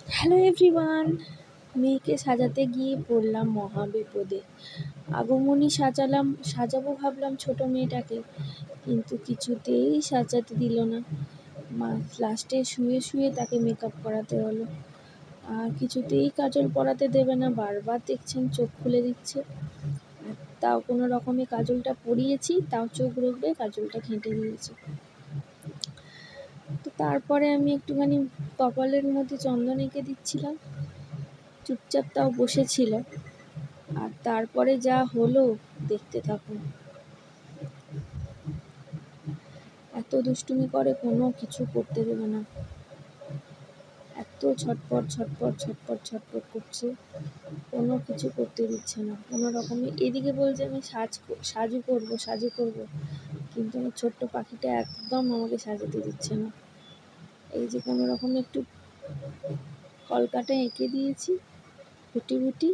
Hello everyone. মেয়েকে সাজাতে গিয়ে পড়লাম মহাবিপদে। আগমনী সাজাবো ভাবলাম ছোট মেয়েটাকে, কিন্তু কিছুতেই সাজাতে দিল না। লাস্টে শুয়ে শুয়ে তাকে মেকআপ করাতে হলো। আর কিছুতেই কাজল পরাতে দেবে না, বারবার দেখছেন চোখ খুলে দিচ্ছে। তাও কোনো রকমে কাজলটা পরিয়েছি, তাও চোখ রোগড়ে কাজলটা ঘেঁটে দিয়েছে। তো তারপরে আমি একটুখানি কপালের মধ্যে চন্দন এঁকে দিচ্ছিলাম, চুপচাপ তাও বসেছিল। আর তারপরে যা হলো দেখতে থাকুন। এত দুষ্টুমি করে, কোনো কিছু করতে দেবে না, এত ছটপট ছটপট ছটপট ছটপট করছে, কোনো কিছু করতে দিচ্ছে না। কোনো রকমে এদিকে বলছে আমি সাজু করবো, কিন্তু আমার ছোট্ট পাখিটা একদম আমাকে সাজাতে দিচ্ছে না। এই যে কোনো রকমে একটু কলকাটা এঁকে দিয়েছি ফুটি ফুটি,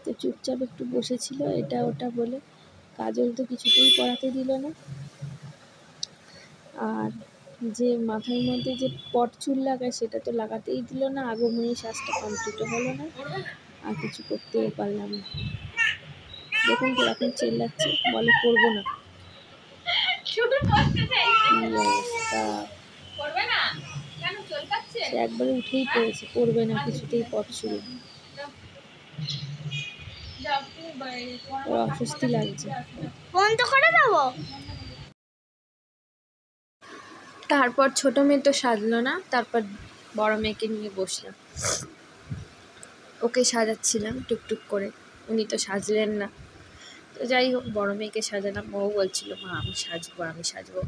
তো চুপচাপ একটু বসেছিল এটা ওটা বলে। কাজল তো কিছুতেই পরাতে দিল না। আর যে মাথার মধ্যে যে পট চুল লাগায় সেটা তো লাগাতেই দিল না। আগমনী সাজটা কমপ্লিটও হলো না, আর কিছু করতেও পারলাম না। দেখুন কিরকম চেল্লাচ্ছে, বলে করবো না। কি অবস্থা, সে একবারে উঠেই পড়েছে, করবে না কিছুতেই পট চুল। ওর অস্বস্তি লাগছে। বন্ধ করে দেবো। তারপর ছোট মেয়ে তো সাজলো না, তারপর বড় মেয়েকে নিয়ে বসলাম, ওকে সাজাচ্ছিলাম টুকটুক করে। উনি তো সাজলেন না। তো যাই হোক, বড় মেয়েকে সাজালাম। ও বলছিল মা আমি সাজবো।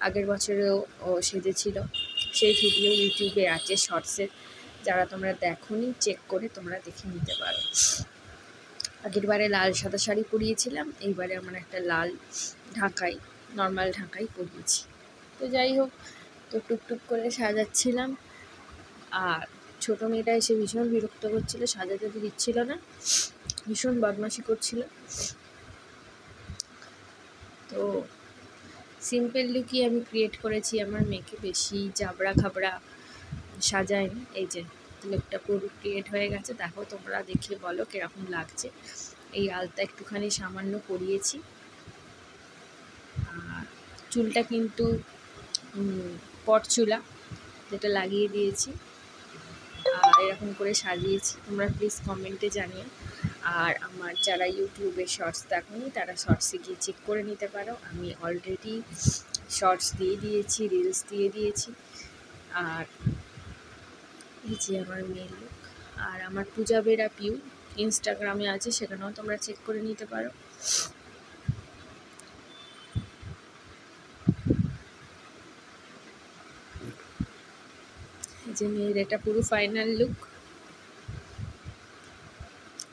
আগের বছরেও ও সেজেছিল, সেই ভিডিও ইউটিউবে আছে শর্টসের, যারা তোমরা দেখোনি চেক করে তোমরা দেখে নিতে পারো। আগের বারে লাল সাদা শাড়ি পরিয়েছিলাম, এইবারে আমার একটা লাল ঢাকাই, নর্মাল ঢাকাই পরিয়েছি। তো যাই হোক, তো টুকটুক করে সাজাচ্ছিলাম। আর ছোটো মেয়েটা এসে ভীষণ বিরক্ত করছিল, সাজাতে তো দিচ্ছিল না, ভীষণ বদমাশি করছিল। তো সিম্পল লুকই আমি ক্রিয়েট করেছি আমার মেয়েকে, বেশি জাবড়া খাবড়া সাজাইনি। এই যে লুকটা পুরো ক্রিয়েট হয়ে গেছে, দেখো তোমরা দেখে বলো কীরকম লাগছে। এই আলতা একটুখানি সামান্য পরিয়েছি, আর চুলটা কিন্তু পট চুলা, যেটা লাগিয়ে দিয়েছি। আর এরকম করে সাজিয়েছি, তোমরা প্লিজ কমেন্টে জানিও। আর আমার যারা ইউটিউবে শর্টস দেখোনি তারা শর্টসে গিয়ে চেক করে নিতে পারো। আমি অলরেডি শর্টস দিয়ে দিয়েছি, রিলস দিয়ে দিয়েছি। আর এই যে আমার মেয়ের লুক। আর আমার পূজা বেরা পিউ ইনস্টাগ্রামে আছে, সেখানেও তোমরা চেক করে নিতে পারো। এই যে মেয়ের এটা পুরো ফাইনাল লুক।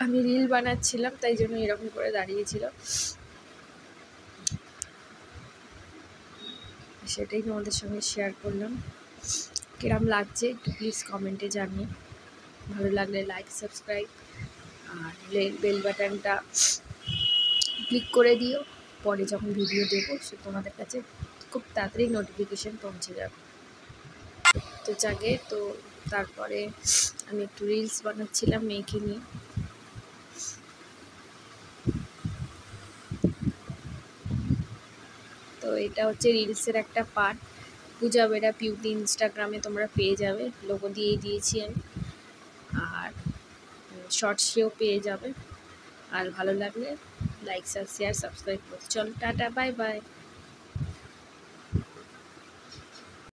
আমি রিল বানাচ্ছিলাম, তাই জন্য এরকম করে দাঁড়িয়েছিল, সেটাই তোমাদের সঙ্গে শেয়ার করলাম। কিরম লাগছে একটু প্লিজ কমেন্টে জানিয়ে। ভালো লাগলে লাইক, সাবস্ক্রাইব আর বেল বাটনটা ক্লিক করে দিও। পরে যখন ভিডিও দেবো সে তোমাদের কাছে খুব তাড়াতাড়ি নোটিফিকেশান পৌঁছে যাবে। তো জাগে তো তারপরে আমি একটু রিলস বানাচ্ছিলাম মেয়েকে নিয়ে। তো এটা হচ্ছে রিলসের একটা পার্ট। পূজা বেরা পিউটি ইনস্টাগ্রামে তোমরা পেয়ে যাবে, লোগো দিয়েই দিয়েছি আমি। আর শর্টসেও পেয়ে যাবে। আর ভালো লাগলে লাইক শেয়ার সাবস্ক্রাইব করতে। চলো টাটা, বাই বাই।